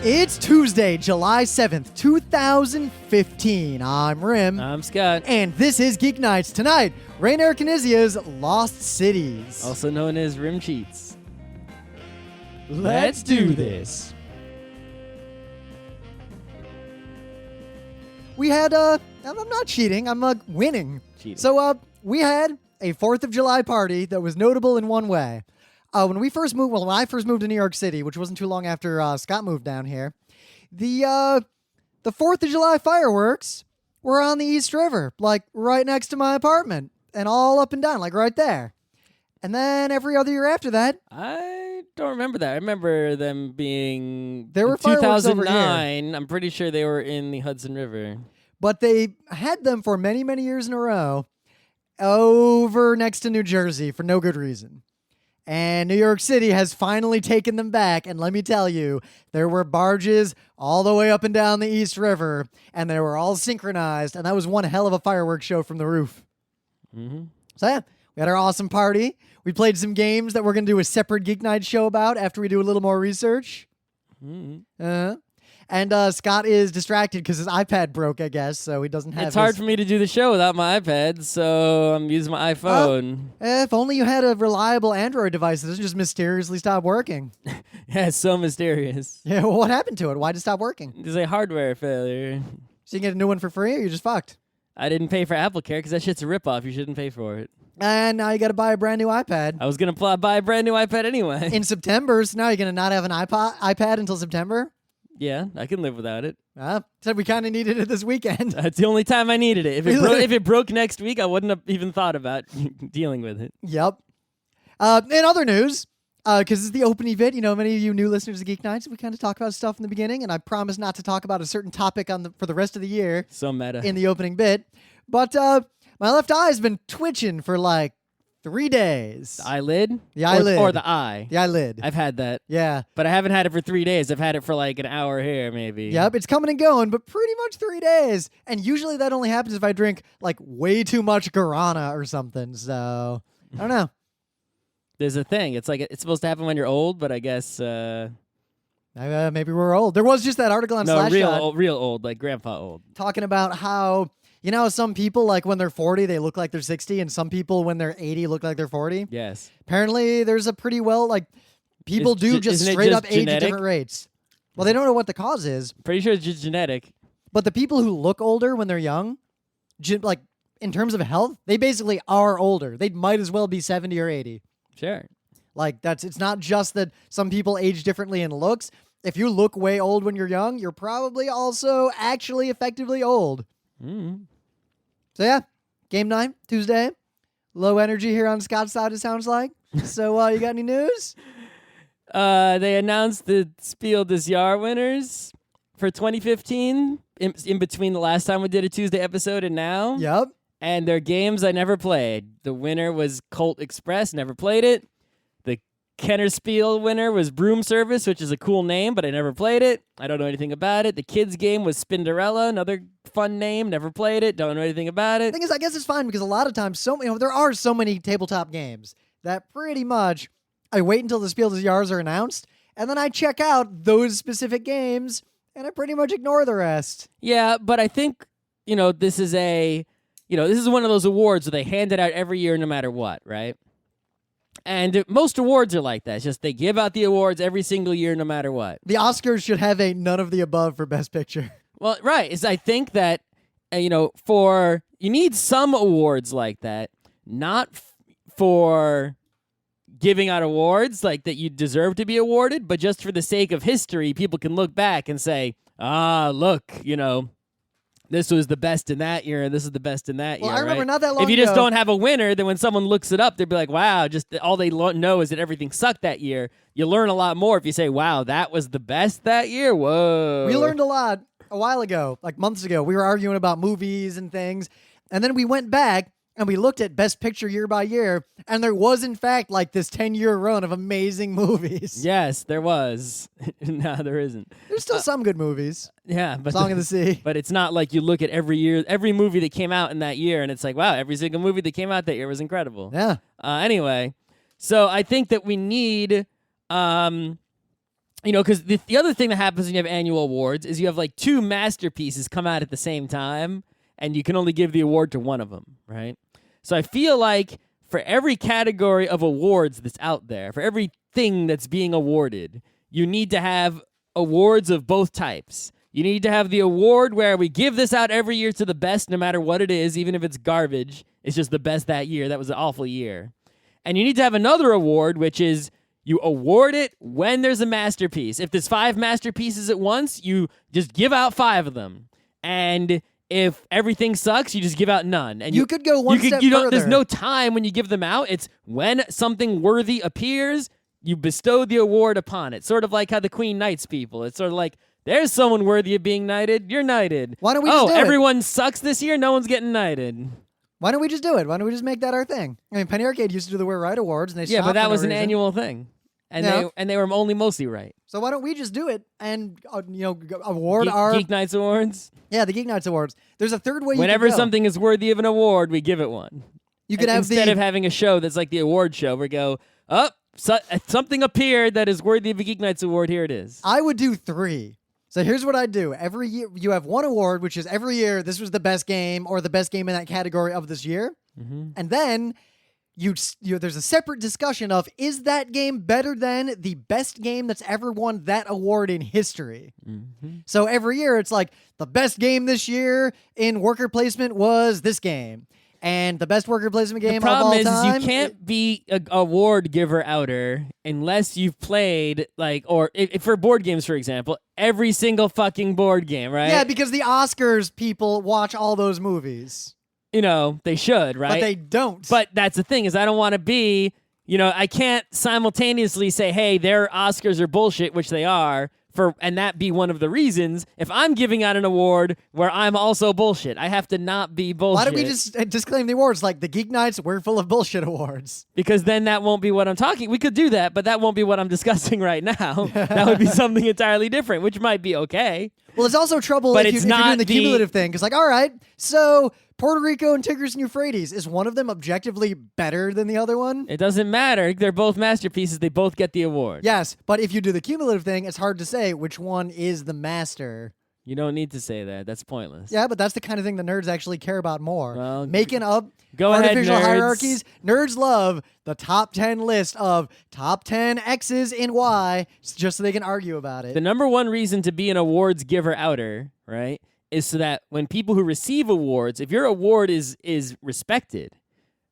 It's Tuesday, July 7th, 2015. I'm Rim. I'm Scott. And this is Geeknights. Tonight, Reiner Knizia's Lost Cities. Also known as Rim Cheats. Let's do this. We had, I'm not cheating, I'm winning. Cheating. So, we had a 4th of July party that was notable in one way. When I first moved to New York City, which wasn't too long after Scott moved down here, the 4th of July fireworks were on the East River, like right next to my apartment, and all up and down, like right there. And then every other year after that, I don't remember that. I remember them being there were in fireworks over here. 2009. I'm pretty sure they were in the Hudson River. But they had them for many, many years in a row over next to New Jersey for no good reason. And New York City has finally taken them back, and let me tell you, there were barges all the way up and down the East River, and they were all synchronized, and that was one hell of a fireworks show from the roof. Mm-hmm. So yeah, we had our awesome party. We played some games that we're going to do a separate Geek Night show about after we do a little more research. Mm-hmm. And Scott is distracted because his iPad broke, I guess, so he doesn't have It's hard for me to do the show without my iPad, so I'm using my iPhone. If only you had a reliable Android device that doesn't just mysteriously stop working. Yeah, it's so mysterious. Yeah, well, what happened to it? Why did it stop working? There's a hardware failure. So you can get a new one for free, or you're just fucked? I didn't pay for AppleCare because that shit's a ripoff. You shouldn't pay for it. And now you got to buy a brand new iPad. I was going to buy a brand new iPad anyway. In September, so now you're going to not have an iPad until September? Yeah, I can live without it. Said we kind of needed it this weekend. That's the only time I needed it. If it broke next week, I wouldn't have even thought about dealing with it. Yep. In other news, because it's the opening vid, many of you new listeners of Geek Nights, we kind of talk about stuff in the beginning, and I promise not to talk about a certain topic for the rest of the year. So meta. In the opening bit. But my left eye's been twitching for like 3 days. The eyelid? The eyelid. Or the eye. The eyelid. I've had that. Yeah. But I haven't had it for 3 days. I've had it for like an hour here, maybe. Yep, it's coming and going, but pretty much 3 days. And usually that only happens if I drink like way too much guarana or something. So, I don't know. There's a thing. It's like it's supposed to happen when you're old, but I guess... maybe we're old. There was just that article on Slashshot. real old, like grandpa old. Talking about how... some people, like, when they're 40, they look like they're 60, and some people, when they're 80, look like they're 40? Yes. Apparently, there's a pretty people do just straight up age at different rates. Well, they don't know what the cause is. Pretty sure it's just genetic. But the people who look older when they're young, in terms of health, they basically are older. They might as well be 70 or 80. Sure. It's not just that some people age differently in looks. If you look way old when you're young, you're probably also actually effectively old. Mm-hmm. So yeah, game 9, Tuesday. Low energy here on Scott's side, it sounds like. So you got any news? They announced the Spiel des Jahres winners for 2015 in between the last time we did a Tuesday episode and now. Yep. And their games I never played. The winner was Colt Express, never played it. The Kenner Spiel winner was Broom Service, which is a cool name, but I never played it. I don't know anything about it. The kids game was Spinderella, another fun name, never played it, don't know anything about it. The thing is, I guess it's fine because a lot of times, there are so many tabletop games that pretty much I wait until the Spiel des Jahres are announced, and then I check out those specific games, and I pretty much ignore the rest. Yeah, but I think, this is this is one of those awards where they hand it out every year no matter what, right? And most awards are like that. It's just they give out the awards every single year no matter what. The Oscars should have a none of the above for Best Picture. Well, right. I think that, you need some awards like that, not for giving out awards like that you deserve to be awarded, but just for the sake of history, people can look back and say, look, this was the best in that year, and this is the best in that year. Well, I remember right? not that long ago. If you just don't have a winner, then when someone looks it up, they'll be like, wow, just all they know is that everything sucked that year. You learn a lot more if you say, wow, that was the best that year. Whoa. We learned a lot a while ago, like months ago. We were arguing about movies and things, and then we went back and we looked at Best Picture year by year, and there was, in fact, like this 10-year run of amazing movies. Yes, there was. No, there isn't. There's still some good movies. Yeah, but Song of the Sea. But it's not like you look at every movie that came out in that year, and it's like, wow, every single movie that came out that year was incredible. Yeah. Anyway, so I think that we need because the other thing that happens when you have annual awards is you have like 2 masterpieces come out at the same time, and you can only give the award to one of them, right? So I feel like for every category of awards that's out there, for everything that's being awarded, you need to have awards of both types. You need to have the award where we give this out every year to the best, no matter what it is, even if it's garbage. It's just the best that year. That was an awful year. And you need to have another award, which is you award it when there's a masterpiece. If there's 5 masterpieces at once, you just give out 5 of them. And if everything sucks, you just give out none. And you could go one step further. There's no time when you give them out. It's when something worthy appears, you bestow the award upon it. Sort of like how the Queen knights people. It's sort of like, there's someone worthy of being knighted. You're knighted. Why don't we just do everyone sucks this year. No one's getting knighted. Why don't we just do it? Why don't we just make that our thing? I mean, Penny Arcade used to do the We're Right Awards, and they stopped but that for was no an reason. annual thing. And they were only mostly right. So why don't we just do it and award our Geeknights Awards? Yeah, the Geeknights Awards. There's a third way. Whenever you could go. something is worthy of an award, we give it one. You could have instead of having a show that's like the award show, we go, something appeared that is worthy of a Geeknights Award. Here it is. I would do 3. So here's what I do. Every year you have one award, which is every year this was the best game or the best game in that category of this year, and then. There's a separate discussion of, is that game better than the best game that's ever won that award in history? So every year it's like, the best game this year in worker placement was this game. And the best worker placement game of all time. The problem is you can't be an award giver outer unless you've played, or if for board games, for example, every single fucking board game, right? Yeah, because the Oscars people watch all those movies. They should, right? But they don't. But that's the thing, is I don't want to be, I can't simultaneously say, hey, their Oscars are bullshit, which they are, and that be one of the reasons. If I'm giving out an award where I'm also bullshit, I have to not be bullshit. Why don't we just disclaim the awards like the Geek Nights, we're full of bullshit awards? Because then that won't be what I'm talking. We could do that, but that won't be what I'm discussing right now. That would be something entirely different, which might be okay. Well, it's also trouble if you're doing the cumulative thing. Because all right, so Puerto Rico and Tigris and Euphrates, is one of them objectively better than the other one? It doesn't matter. They're both masterpieces. They both get the award. Yes, but if you do the cumulative thing, it's hard to say which one is the master. You don't need to say that. That's pointless. Yeah, but that's the kind of thing the nerds actually care about more. Well, making up nerds. artificial hierarchies. Nerds love the top 10 list of top 10 X's in Y just so they can argue about it. The number one reason to be an awards giver outer, right, is so that when people who receive awards, if your award is respected,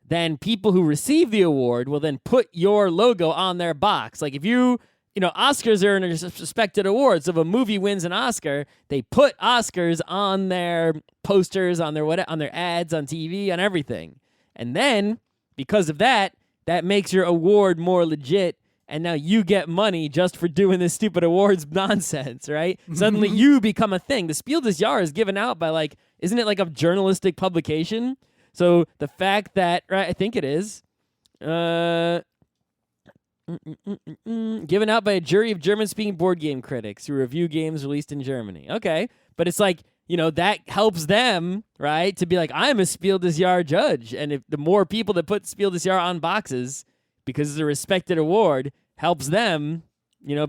then people who receive the award will then put your logo on their box. Like if Oscars are a respected award. So if a movie wins an Oscar, they put Oscars on their posters, on their ads, on TV, on everything. And then, because of that, that makes your award more legit. And now you get money just for doing this stupid awards nonsense, right? Suddenly you become a thing. The Spiel des Jahres is given out by isn't it like a journalistic publication? So the fact that, right, I think it is, given out by a jury of German-speaking board game critics who review games released in Germany. Okay, but it's that helps them, right, to be like, I'm a Spiel des Jahres judge. And if the more people that put Spiel des Jahres on boxes, because it's a respected award, helps them,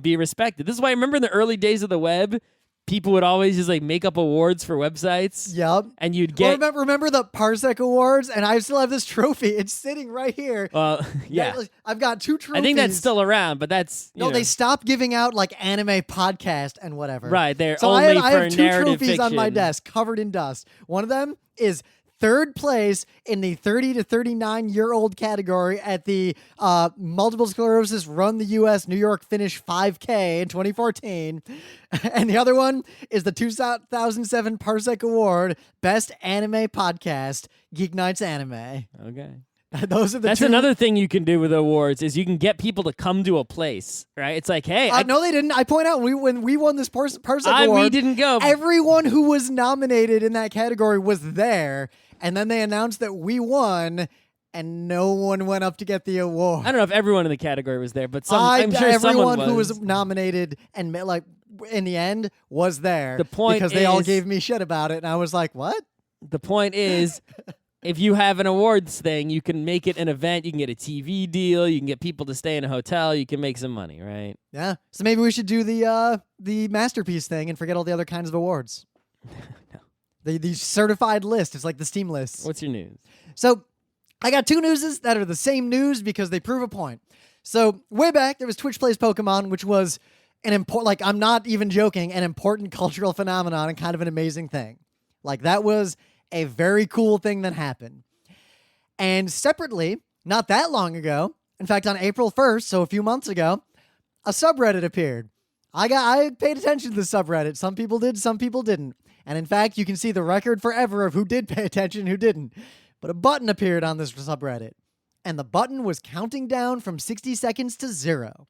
be respected. This is why I remember in the early days of the web, people would always just make up awards for websites. Yep. And you'd get... Well, remember the Parsec Awards? And I still have this trophy. It's sitting right here. Yeah. I've got 2 trophies. I think that's still around, but that's... No, they stopped giving out anime podcast and whatever. Right, they're so only I for have 2 narrative trophies on my fiction. desk covered in dust. One of them is 3rd place in the 30 to 39-year-old category at the Multiple Sclerosis Run the U.S. New York Finish 5K in 2014. And the other one is the 2007 Parsec Award, Best Anime Podcast, Geeknights Anime. Okay. Those are the That's 2. another thing you can do with awards is you can get people to come to a place, right? It's like, hey, no, they didn't. I point out when we won this Parsec Award, we didn't go. Everyone who was nominated in that category was there, and then they announced that we won, and no one went up to get the award. I don't know if everyone in the category was there, but I'm sure everyone someone who was nominated and in the end was there. The point because they all is- gave me shit about it, and I was like, what? The point is, if you have an awards thing, you can make it an event. You can get a TV deal. You can get people to stay in a hotel. You can make some money, right? Yeah. So maybe we should do the masterpiece thing and forget all the other kinds of awards. No. The certified list. It's like the Steam list. What's your news? So I got two newses that are the same news because they prove a point. So way back, there was Twitch Plays Pokemon, which was an important, like, I'm not even joking, an important cultural phenomenon and kind of an amazing thing. Like, that was a very cool thing that happened. And separately, not that long ago, in fact, on April 1st, so a few months ago, a subreddit appeared. I paid attention to the subreddit. Some people did, some people didn't. And in fact, you can see the record forever of who did pay attention and who didn't. But a button appeared on this subreddit. And the button was counting down from 60 seconds to 0.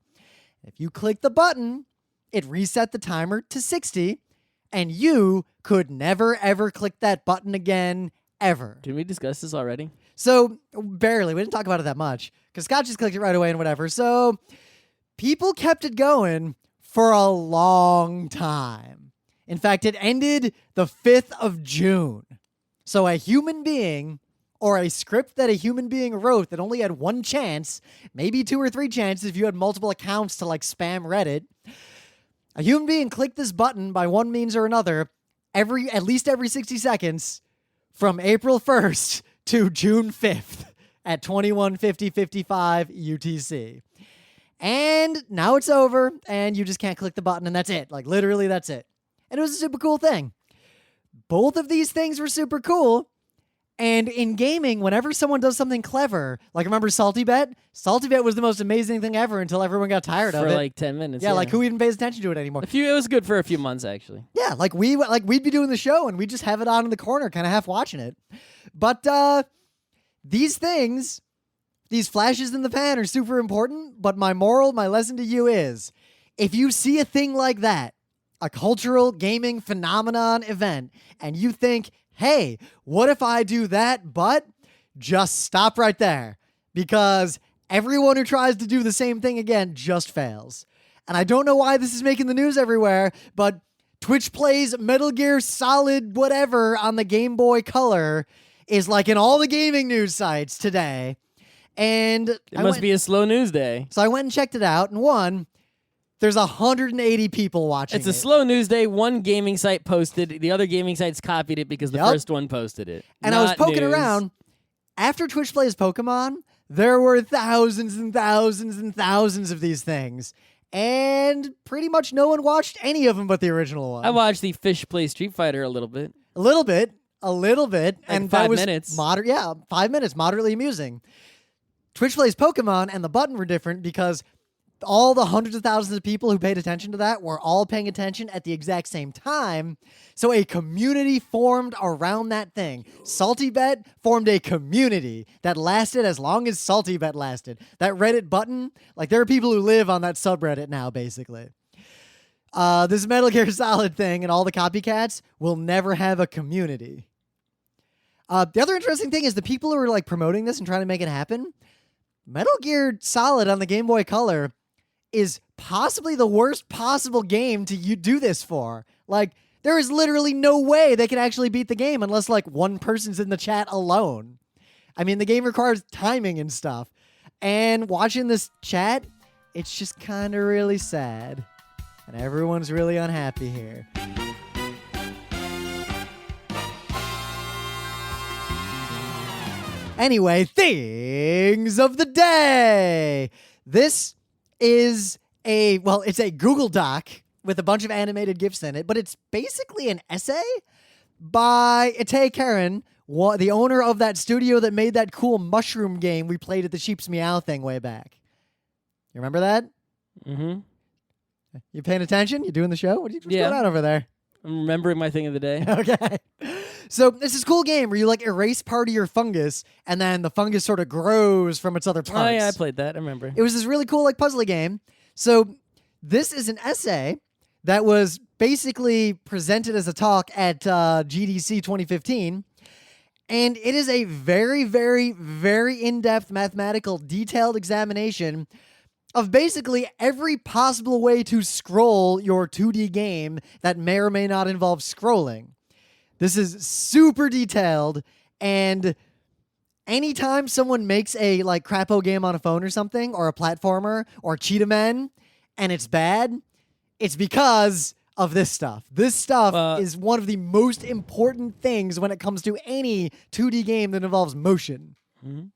If you click the button, it reset the timer to 60, and you could never, ever click that button again, ever. Did we discuss this already? So, barely. We didn't talk about it that much, because Scott just clicked it right away and whatever. So, people kept it going for a long time. In fact, it ended the 5th of June. So, a human being, or a script that a human being wrote that only had one chance, maybe 2 or 3 chances if you had multiple accounts to, like, spam Reddit, a human being clicked this button by one means or another at least every 60 seconds from April 1st to June 5th at 21:50:55 UTC. And now it's over, and you just can't click the button, and that's it. Like, literally, that's it. And it was a super cool thing. Both of these things were super cool. And in gaming, whenever someone does something clever, like remember Salty Bet? Salty Bet was the most amazing thing ever until everyone got tired of it. For like 10 minutes. Yeah, like who even pays attention to it anymore? It was good for a few months, actually. Yeah, we'd be doing the show and we'd just have it on in the corner, kind of half watching it. But these things, these flashes in the pan are super important. But my lesson to you is, if you see a thing like that, a cultural gaming phenomenon event, and you think, hey, what if I do that? But just stop right there, because everyone who tries to do the same thing again just fails. And I don't know why this is making the news everywhere, but Twitch Plays Metal Gear Solid whatever on the Game Boy Color is like in all the gaming news sites today. And it must be a slow news day. So I went and checked it out, and there's 180 people watching. It's a slow news day. One gaming site posted. The other gaming sites copied it because the first one posted it. And I was poking around. After Twitch Plays Pokemon, there were thousands and thousands and thousands of these things. And pretty much no one watched any of them but the original one. I watched the Fish Play Street Fighter a little bit. A little bit. Like and 5 that was minutes. 5 minutes, moderately amusing. Twitch Plays Pokemon and the button were different because all the hundreds of thousands of people who paid attention to that were all paying attention at the exact same time. So a community formed around that thing. Salty Bet formed a community that lasted as long as Salty Bet lasted. That Reddit button, like there are people who live on that subreddit now, basically. This Metal Gear Solid thing and all the copycats will never have a community. The other interesting thing is the people who are like promoting this and trying to make it happen, Metal Gear Solid on the Game Boy Color is possibly the worst possible game to do this for. Like, there is literally no way they can actually beat the game unless, like, one person's in the chat alone. I mean, the game requires timing and stuff. And watching this chat, it's just kind of really sad. And everyone's really unhappy here. Anyway, things of the day. This is it's a Google Doc with a bunch of animated GIFs in it, but it's basically an essay by Itay Karen, the owner of that studio that made that cool mushroom game we played at the Sheep's Meow thing way back. You remember that? Mm-hmm. You paying attention? You doing the show? What's going on over there? I'm remembering my thing of the day. Okay. So it's this cool game where you like erase part of your fungus and then the fungus sort of grows from its other parts. Oh, yeah, I played that. I remember. It was this really cool like puzzly game. So this is an essay that was basically presented as a talk at GDC 2015. And it is a very, very, very in-depth mathematical detailed examination of basically every possible way to scroll your 2D game that may or may not involve scrolling. This is super detailed, and anytime someone makes a like crapo game on a phone or something, or a platformer, or Cheetah Men, and it's bad, it's because of this stuff. This stuff is one of the most important things when it comes to any 2D game that involves motion. Mm-hmm.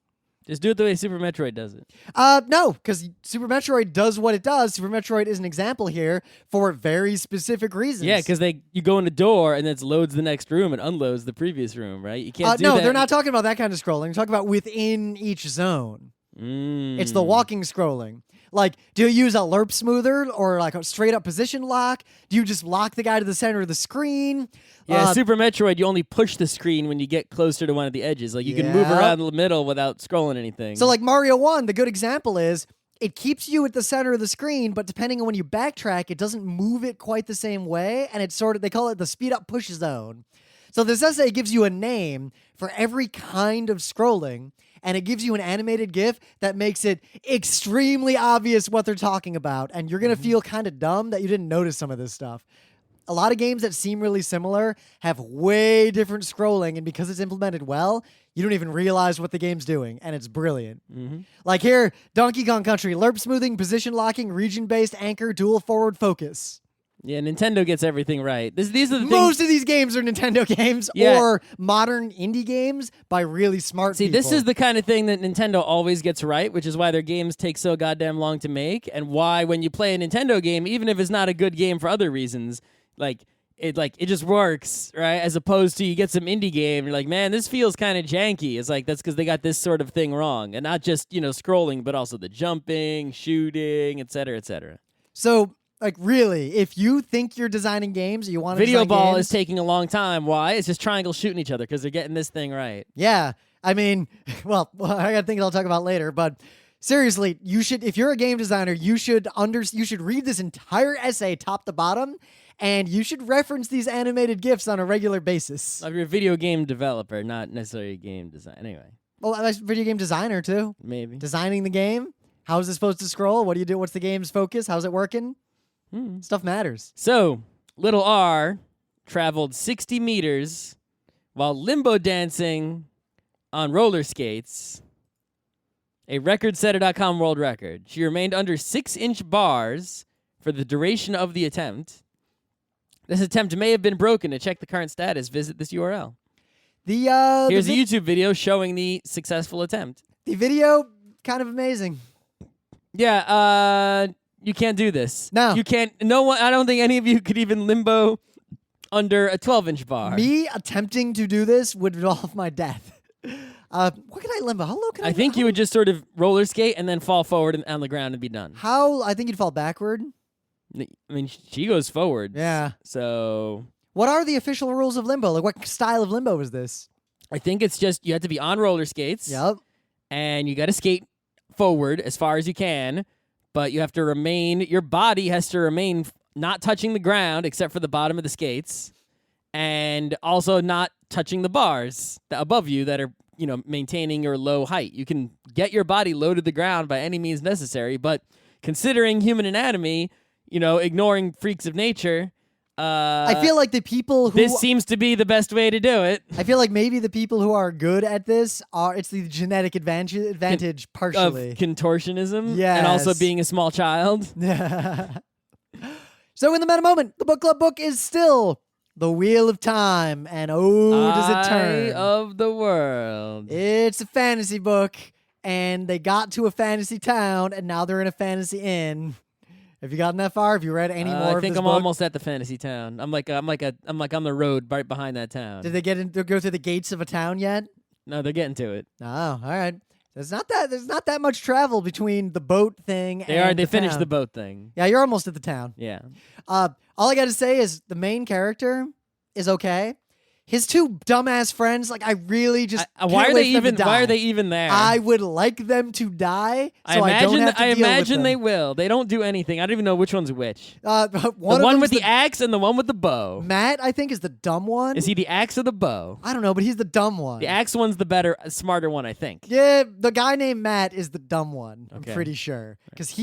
Just do it the way Super Metroid does it. No, because Super Metroid does what it does. Super Metroid is an example here for very specific reasons. Yeah, because you go in the door and it loads the next room and unloads the previous room, right? You can't do that. No, they're not talking about that kind of scrolling. They're talking about within each zone. It's the walking scrolling. Like, do you use a lerp smoother or like a straight up position lock? Do you just lock the guy to the center of the screen? Yeah, Super Metroid, you only push the screen when you get closer to one of the edges. Like, you can move around the middle without scrolling anything. So, like Mario 1, the good example is it keeps you at the center of the screen, but depending on when you backtrack, it doesn't move it quite the same way. And it's sort of, they call it the speed up push zone. So this essay gives you a name for every kind of scrolling, and it gives you an animated GIF that makes it extremely obvious what they're talking about, and you're going to feel kind of dumb that you didn't notice some of this stuff. A lot of games that seem really similar have way different scrolling, and because it's implemented well, you don't even realize what the game's doing, and it's brilliant. Like here, Donkey Kong Country, lerp smoothing, position locking, region-based anchor, dual forward focus. Yeah, Nintendo gets everything right. These are the Most of these games are Nintendo games or modern indie games by really smart people. This is the kind of thing that Nintendo always gets right, which is why their games take so goddamn long to make, and why when you play a Nintendo game, even if it's not a good game for other reasons, it just works, right? As opposed to you get some indie game, and you're like, man, this feels kind of janky. It's like, that's because they got this sort of thing wrong, and not just scrolling, but also the jumping, shooting, etc., etc. So. Like, really, if you think you're designing games, you want to Video design Ball games, is taking a long time. Why? It's just triangle shooting each other because they're getting this thing right. Yeah. I mean, well, I got things I'll talk about later, but seriously, you should, if you're a game designer, you should read this entire essay top to bottom, and you should reference these animated GIFs on a regular basis. If you're a video game developer, not necessarily a game designer. Anyway. Well, I'm a video game designer, too. Maybe. Designing the game. How is it supposed to scroll? What do you do? What's the game's focus? How's it working? Stuff matters. So, little R traveled 60 meters while limbo dancing on roller skates, a recordsetter.com world record. She remained under 6-inch bars for the duration of the attempt. This attempt may have been broken. To check the current status, visit this URL. Here's a YouTube video showing the successful attempt. The video, kind of amazing. Yeah, you can't do this. No. You can't. No one. I don't think any of you could even limbo under a 12-inch bar. Me attempting to do this would involve my death. What can I limbo? How low can I? I think you would just sort of roller skate and then fall forward on the ground and be done. How? I think you'd fall backward. I mean, she goes forward. Yeah. So. What are the official rules of limbo? Like, what style of limbo is this? I think it's just you have to be on roller skates. Yep. And you got to skate forward as far as you can. But you have to remain, your body has to remain not touching the ground except for the bottom of the skates, and also not touching the bars above you that are, maintaining your low height. You can get your body low to the ground by any means necessary, but considering human anatomy, ignoring freaks of nature, I feel like the people who... This seems to be the best way to do it. I feel like maybe the people who are good at this it's the genetic advantage partially. Of contortionism? Yes. And also being a small child? So in the meta moment, the book club book is still The Wheel of Time, and does it turn? Eye of the World. It's a fantasy book, and they got to a fantasy town, and now they're in a fantasy inn. Have you gotten that far? Have you read any more of this book? I think I'm almost at the fantasy town. I'm like on the road right behind that town. Did they go through the gates of a town yet? No, they're getting to it. Oh, all right. There's not that much travel between the boat thing and They the finished town. the boat thing. Yeah, you're almost at the town. Yeah. All I got to say is the main character is okay. His two dumbass friends, like, I really just why can't are wait they for them to even? die. Why are they even there? I would like them to die, so I don't have to I deal with imagine them. they will. They don't do anything. I don't even know which one's which. The one with the axe and the one with the bow. Matt, I think, is the dumb one. Is he the axe or the bow? I don't know, but he's the dumb one. The axe one's the better, smarter one, I think. Yeah, the guy named Matt is the dumb one. Okay. I'm pretty sure. Because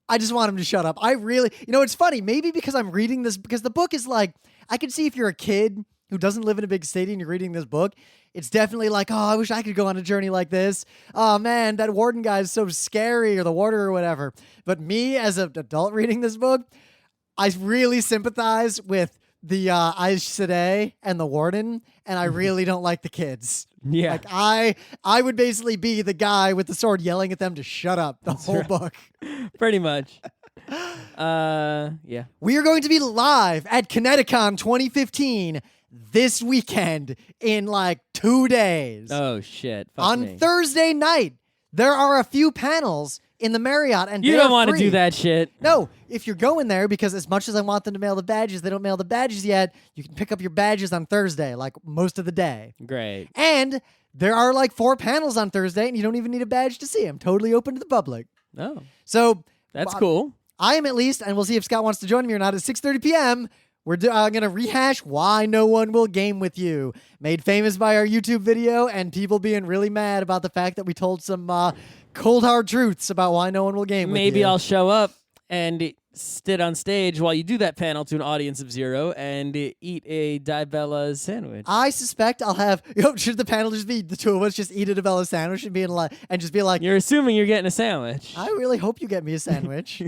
I just want him to shut up. I really, it's funny. Maybe because I'm reading this, because the book is like, I can see if you're a kid who doesn't live in a big city and you're reading this book, it's definitely like, oh, I wish I could go on a journey like this. Oh, man, that warden guy is so scary, or the warder or whatever. But me, as an adult reading this book, I really sympathize with the Aes Sedai and the warden, and I really don't like the kids. Yeah. Like, I would basically be the guy with the sword yelling at them to shut up the whole book. Pretty much. Yeah. We are going to be live at ConnectiCon 2015 this weekend in like 2 days. Oh, shit. Fuck On me. Thursday night, there are a few panels in the Marriott, and You they're don't want to free. do that shit. No, if you're going there, because as much as I want them to mail the badges, they don't mail the badges yet. You can pick up your badges on Thursday, like most of the day. Great. And there are like 4 panels on Thursday, and you don't even need a badge to see them. Totally open to the public. Oh, So that's cool. I am at least, and we'll see if Scott wants to join me or not, at 6:30 p.m., we're going to rehash Why No One Will Game With You, made famous by our YouTube video and people being really mad about the fact that we told some cold hard truths about why no one will game with you. Maybe I'll show up and sit on stage while you do that panel to an audience of 0 and eat a Dibella sandwich. I suspect I'll have, should the panel just be the two of us just eat a Dibella sandwich and just be like, You're assuming you're getting a sandwich. I really hope you get me a sandwich.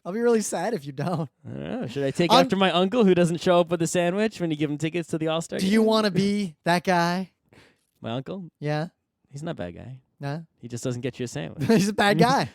I'll be really sad if you don't. I don't know. Should I take after my uncle who doesn't show up with a sandwich when you give him tickets to the All-Star Do game? you want to be that guy? My uncle? Yeah? He's not a bad guy. No? He just doesn't get you a sandwich. He's a bad guy.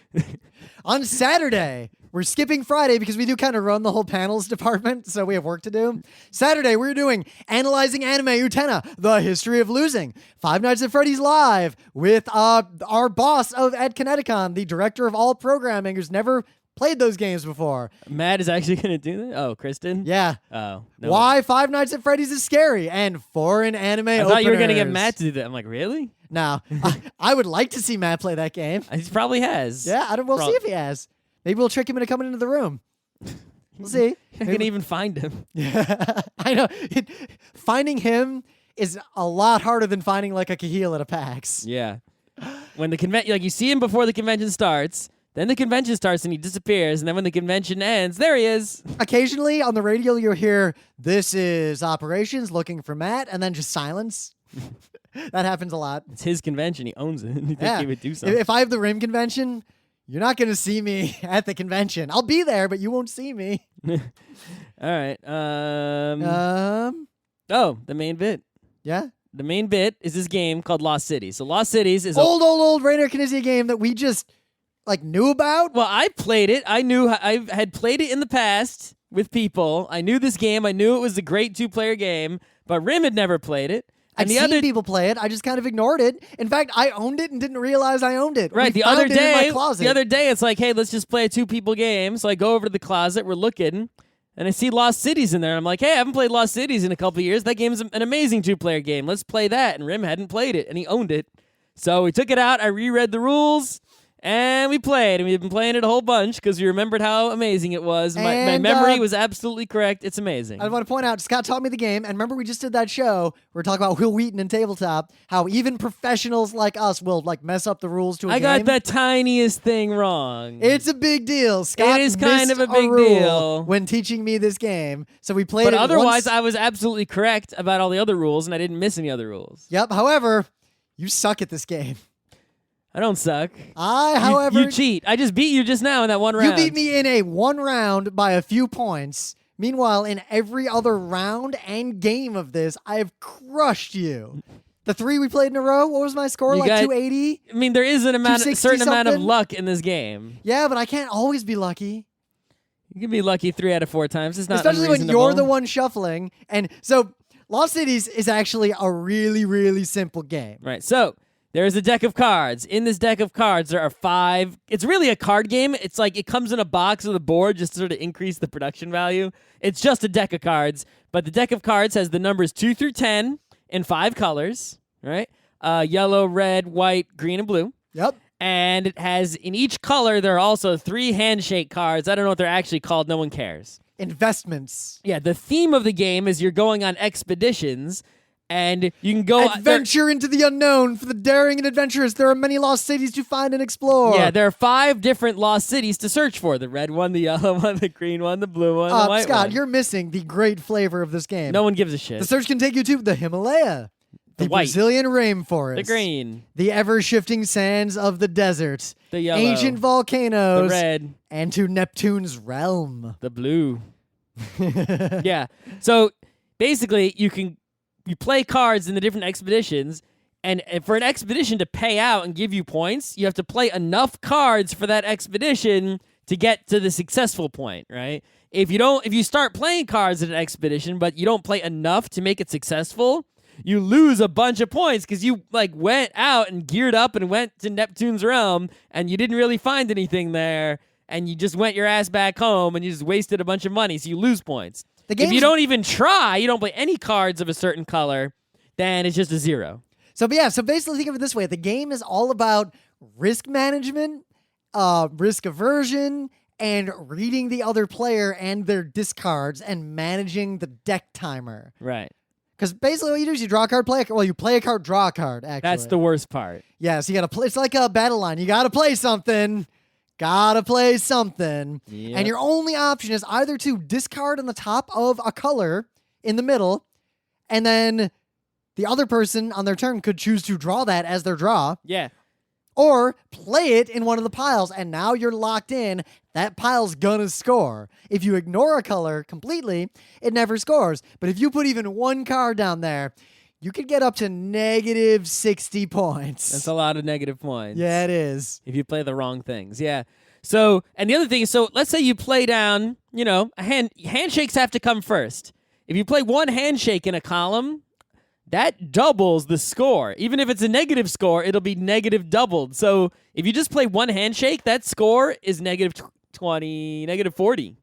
On Saturday, we're skipping Friday because we do kind of run the whole panels department, so we have work to do. Saturday, we're doing Analyzing Anime Utena, The History of Losing. Five Nights at Freddy's Live with our boss at ConnectiCon, the director of all programming, who's never played those games before. Matt is actually going to do that? Oh, Kristen? Yeah. Oh. No. Why Five Nights at Freddy's is scary and foreign anime I thought you were going to get openers. Matt to do that. I'm like, really? No. I would like to see Matt play that game. He probably has. Yeah, we'll see if he has. Maybe we'll trick him into coming into the room. We'll see. I can even find him. Yeah, I know. Finding him is a lot harder than finding like a Kahil at a PAX. Yeah. When the convention, like you see him before the convention starts, then the convention starts and he disappears, and then when the convention ends, there he is. Occasionally on the radio you'll hear, "This is operations looking for Matt," and then just silence. That happens a lot. It's his convention. He owns it. You think he would do something? If I have the Rim convention, you're not going to see me at the convention. I'll be there, but you won't see me. All right. Oh, the main bit. Yeah. The main bit is this game called Lost Cities. So Lost Cities is old Reiner Knizia game that we just knew about. Well, I played it. I had played it in the past with people. I knew this game. I knew it was a great 2-player game, but Rim had never played it. I've seen people play it. I just kind of ignored it. In fact, I owned it and didn't realize I owned it. Right. We found it in my closet. The other day, it's like, hey, let's just play a 2-people game. So I go over to the closet. We're looking, and I see Lost Cities in there. I'm like, hey, I haven't played Lost Cities in a couple of years. That game is an amazing 2-player game. Let's play that. And Rim hadn't played it, and he owned it. So we took it out. I reread the rules. And we played, and we've been playing it a whole bunch because we remembered how amazing it was. My memory was absolutely correct. It's amazing. I want to point out, Scott taught me the game, and remember we just did that show where we talking about Will Wheaton and tabletop, how even professionals like us will mess up the rules to a game. I got the tiniest thing wrong. It's a big deal. Scott It is kind missed of a big rule deal when teaching me this game, so we played but it otherwise, once. I was absolutely correct about all the other rules, and I didn't miss any other rules. Yep. However, you suck at this game. I don't suck. However, you cheat. I just beat you just now in that one round. You beat me in a one round by a few points. Meanwhile, in every other round and game of this, I have crushed you. The 3 we played in a row, what was my score? 280? I mean, there is a certain amount of something? luck in this game. Yeah, but I can't always be lucky. You can be lucky 3 out of 4 times. It's not Especially when unreasonable. you're the one shuffling. And so, Lost Cities is actually a really, really simple game. Right. So there's a deck of cards. In this deck of cards, there are 5. It's really a card game. It's like it comes in a box with a board just to sort of increase the production value. It's just a deck of cards. But the deck of cards has the numbers 2 through 10 in 5 colors, right? Yellow, red, white, green, and blue. Yep. And it has, in each color, there are also 3 handshake cards. I don't know what they're actually called. No one cares. Investments. Yeah, the theme of the game is you're going on expeditions, And you can go adventure into the unknown for the daring and adventurous. There are many lost cities to find and explore. Yeah, there are 5 different lost cities to search for: the red one, the yellow one, the green one, the blue one, the white Scott, one. you're missing the great flavor of this game. No one gives a shit. The search can take you to the Himalaya, the white, Brazilian rainforest, the green, the ever-shifting sands of the desert, the yellow, ancient volcanoes, the red, and to Neptune's realm. the blue. Yeah. So basically, you play cards in the different expeditions, and for an expedition to pay out and give you points, you have to play enough cards for that expedition to get to the successful point, right? If you start playing cards at an expedition, but you don't play enough to make it successful, you lose a bunch of points because you went out and geared up and went to Neptune's realm, and you didn't really find anything there, and you just went your ass back home, and you just wasted a bunch of money, so you lose points. If you don't even try, you don't play any cards of a certain color, then it's just a 0. So basically think of it this way. The game is all about risk management, risk aversion, and reading the other player and their discards and managing the deck timer. Right. Because basically what you do is you draw a card, play a card. Well, you play a card, draw a card, actually. That's the worst part. Yeah, so you got to play. It's like a battle line. You got to play something. Gotta play something. Yep. And your only option is either to discard on the top of a color in the middle, and then the other person on their turn could choose to draw that as their draw. Yeah. Or play it in one of the piles, and now you're locked in. That pile's gonna score. If you ignore a color completely, it never scores. But if you put even one card down there, you could get up to negative 60 points. That's a lot of negative points. Yeah, it is. If you play the wrong things. Yeah. So, and the other thing is, so let's say you play down, handshakes have to come first. If you play one handshake in a column, that doubles the score. Even if it's a negative score, it'll be negative doubled. So if you just play one handshake, that score is negative 20, negative 40,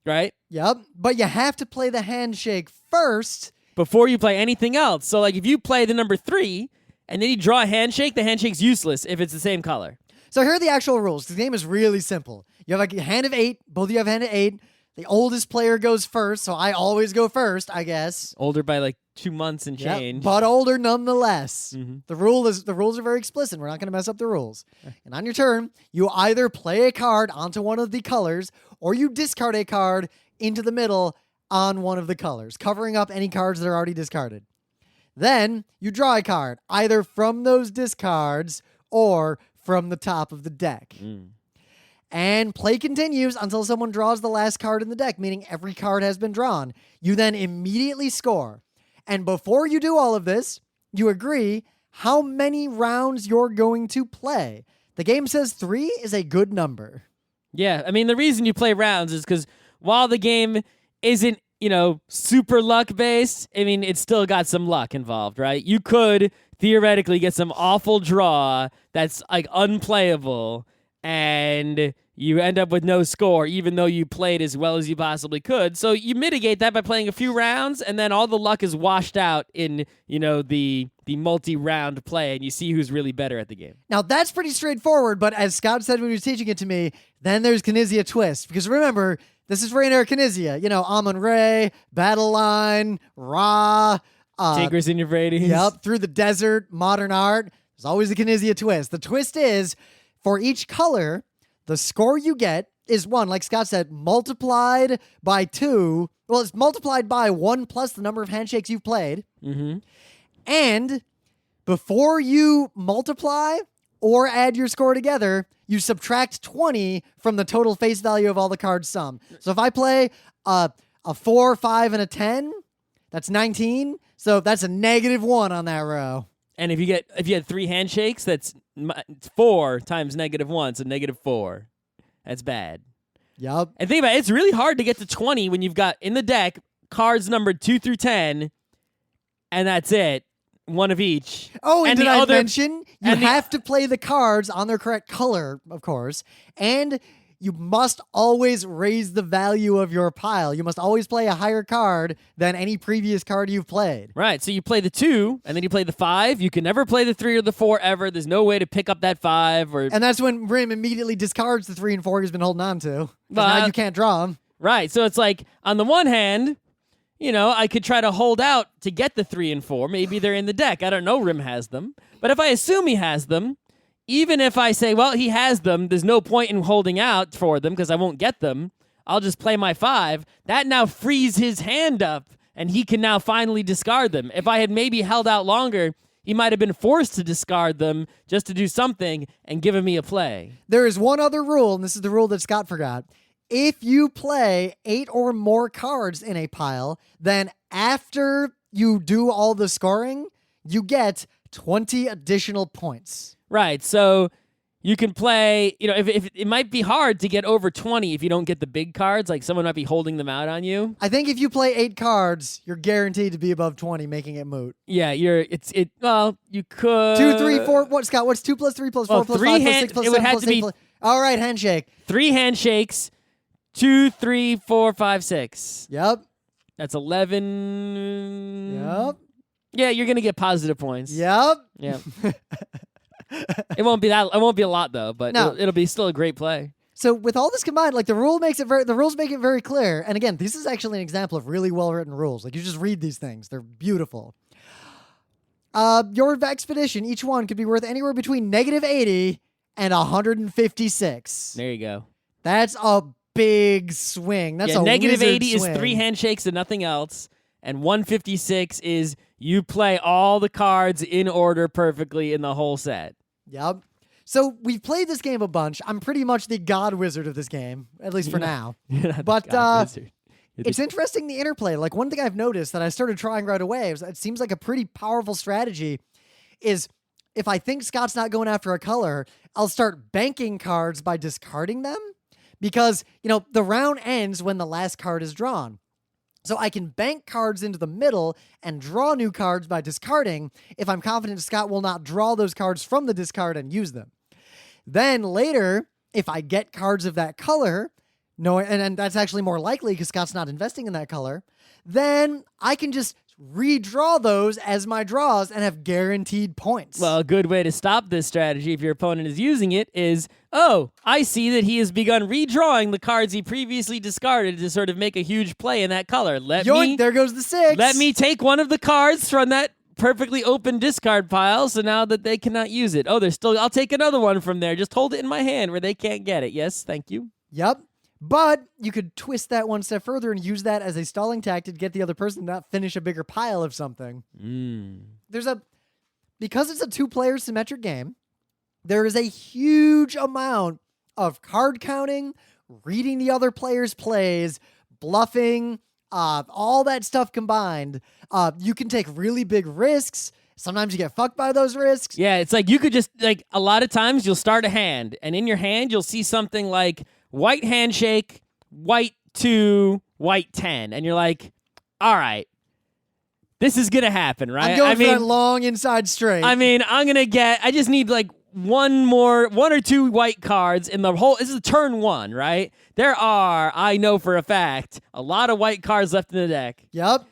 right? Yep. But you have to play the handshake first before you play anything else. So if you play the number 3 and then you draw a handshake, the handshake's useless if it's the same color. So here are the actual rules. The game is really simple. You have a hand of 8. Both of you have a hand of 8. The oldest player goes first, so I always go first, I guess. Older by 2 months and change. But older nonetheless. Mm-hmm. The rules are very explicit. We're not going to mess up the rules. And on your turn, you either play a card onto one of the colors, or you discard a card into the middle on one of the colors, covering up any cards that are already discarded. Then you draw a card, either from those discards or from the top of the deck. And play continues until someone draws the last card in the deck, meaning every card has been drawn. You then immediately score. And before you do all of this, you agree how many rounds you're going to play. The game says 3 is a good number. Yeah, I mean, the reason you play rounds is because while the game isn't, super luck-based, I mean, it's still got some luck involved, right? You could theoretically get some awful draw that's, unplayable, and you end up with no score, even though you played as well as you possibly could. So you mitigate that by playing a few rounds, and then all the luck is washed out in, the multi-round play, and you see who's really better at the game. Now, that's pretty straightforward, but as Scott said when he was teaching it to me, then there's Knizia twist. Because remember, this is Reiner Knizia. Amun-Re, Battle Line, Ra. Tigris and Euphrates. Yep, through the desert, modern art. There's always a Knizia twist. The twist is, for each color, the score you get is 1, like Scott said, multiplied by 2. Well, it's multiplied by 1 plus the number of handshakes you've played. Mm-hmm. And before you multiply or add your score together, you subtract 20 from the total face value of all the cards summed. So if I play a 4, 5, and a 10, that's 19. So that's a -1 on that row. And if you had 3 handshakes, that's 4 times -1, so -4. That's bad. Yup. And think about it, it's really hard to get to 20 when you've got in the deck cards numbered 2 through 10, and that's it. One of each. Oh, and did I mention you have to play the cards on their correct color, of course, and you must always raise the value of your pile. You must always play a higher card than any previous card you've played. Right, so you play the 2, and then you play the 5. You can never play the 3 or the 4 ever. There's no way to pick up that 5. And that's when Rim immediately discards the 3 and 4 he's been holding on to. Because now you can't draw them. Right, so it's like, on the one hand, I could try to hold out to get the 3 and 4. Maybe they're in the deck. I don't know. Rim has them. But if I assume he has them, even if I say, well, he has them, there's no point in holding out for them because I won't get them. I'll just play my 5. That now frees his hand up, and he can now finally discard them. If I had maybe held out longer, he might have been forced to discard them just to do something and given me a play. There is one other rule, and this is the rule that Scott forgot. If you play 8 or more cards in a pile, then after you do all the scoring, you get 20 additional points. Right, so you can play, if it might be hard to get over 20 if you don't get the big cards, like someone might be holding them out on you. I think if you play 8 cards, you're guaranteed to be above 20, making it moot. Yeah, you could 2, 3, 4, what, Scott, what's 2 plus 3 plus 4 plus 5 plus 6 plus 7 plus 8 plus... All right, handshake. 3 handshakes, 2, 3, 4, 5, 6. Yep. That's 11. Yep. Yeah, you're going to get positive points. Yep. Yeah. It won't be a lot though, but No. it'll be still a great play. So with all this combined, like the rules make it very clear. And again, this is actually an example of really well-written rules. Like you just read these things. They're beautiful. Your expedition, each one could be worth anywhere between -80 and 156. There you go. That's a big swing. That's a -80 is swing. 3 handshakes and nothing else, and 156 is you play all the cards in order perfectly in the whole set. Yep. So we've played this game a bunch. I'm pretty much the god wizard of this game, at least for now. But it's interesting the interplay. Like one thing I've noticed that I started trying right away, it seems like a pretty powerful strategy, is if I think Scott's not going after a color, I'll start banking cards by discarding them. Because, the round ends when the last card is drawn. So I can bank cards into the middle and draw new cards by discarding if I'm confident Scott will not draw those cards from the discard and use them. Then later, if I get cards of that color, and that's actually more likely because Scott's not investing in that color, then I can just redraw those as my draws and have guaranteed points. Well, a good way to stop this strategy if your opponent is using it is, I see that he has begun redrawing the cards he previously discarded to sort of make a huge play in that color. There goes the 6. Let me take one of the cards from that perfectly open discard pile, so now that they cannot use it. I'll take another one from there. Just hold it in my hand where they can't get it. Yes, thank you. Yep. But you could twist that one step further and use that as a stalling tactic to get the other person to not finish a bigger pile of something. Because it's a 2-player symmetric game, there is a huge amount of card counting, reading the other player's plays, bluffing, all that stuff combined. You can take really big risks. Sometimes you get fucked by those risks. Yeah, it's like you could just, a lot of times you'll start a hand, and in your hand you'll see something like white handshake, white 2, white 10. And you're like, all right, this is going to happen, right? I'm going for that long inside straight. I just need one or 2 white cards in the whole, this is turn 1, right? There are, I know for a fact, a lot of white cards left in the deck. Yep.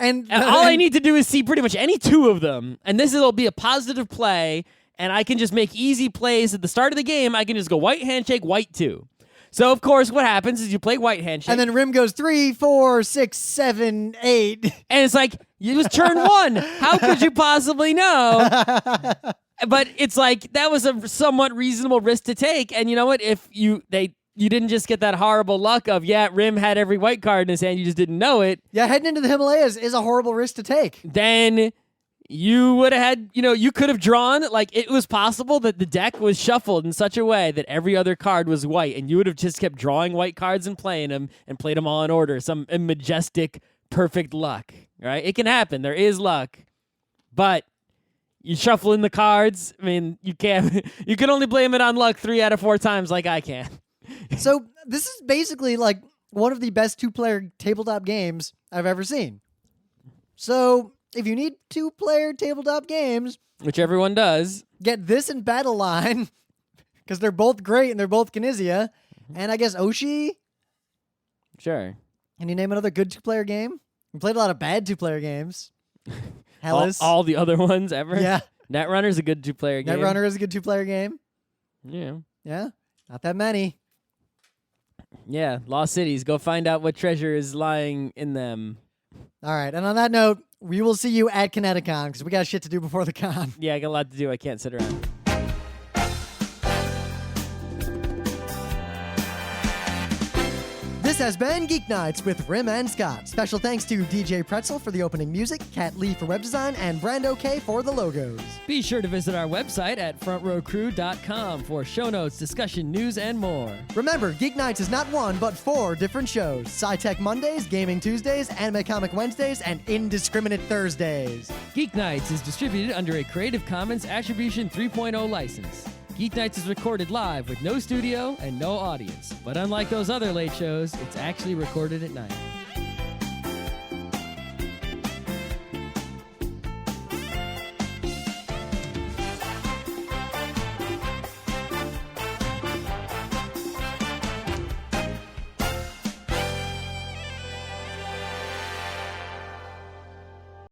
And all I need to do is see pretty much any 2 of them, and will be a positive play, and I can just make easy plays at the start of the game. I can just go white handshake, white 2. So, of course, what happens is you play white handshake. And then Rim goes 3, 4, 6, 7, 8. And it's like, it was turn 1. How could you possibly know? But it's like, that was a somewhat reasonable risk to take. And you know what? If you didn't just get that horrible luck of, Rim had every white card in his hand, you just didn't know it. Yeah, heading into the Himalayas is a horrible risk to take. Then you would have had, you could have drawn, it was possible that the deck was shuffled in such a way that every other card was white, and you would have just kept drawing white cards and playing them, and played them all in order. Some majestic, perfect luck, right? It can happen. There is luck. But you shuffle in the cards. You can't, you can only blame it on luck 3 out of 4 times like I can. So this is basically one of the best 2-player tabletop games I've ever seen. So if you need 2-player tabletop games, which everyone does, get this and Battle Line because they're both great and they're both Knizia. And I guess Oshi. Sure. Can you name another good 2-player game? We played a lot of bad 2-player games. Hellas. all the other ones ever? Yeah. Netrunner's a good 2-player game. Netrunner is a good 2-player game. Yeah. Yeah. Not that many. Yeah. Lost Cities. Go find out what treasure is lying in them. All right. And on that note, we will see you at ConnectiCon because we got shit to do before the con. Yeah, I got a lot to do. I can't sit around. This has been Geeknights with Rim and Scott. Special thanks to DJ Pretzel for the opening music, Kat Lee for web design, and Brando K for the logos. Be sure to visit our website at frontrowcrew.com for show notes, discussion, news, and more. Remember, Geeknights is not one, but 4 different shows. Sci-Tech Mondays, Gaming Tuesdays, Anime Comic Wednesdays, and Indiscriminate Thursdays. Geeknights is distributed under a Creative Commons Attribution 3.0 license. Geeknights is recorded live with no studio and no audience. But unlike those other late shows, it's actually recorded at night.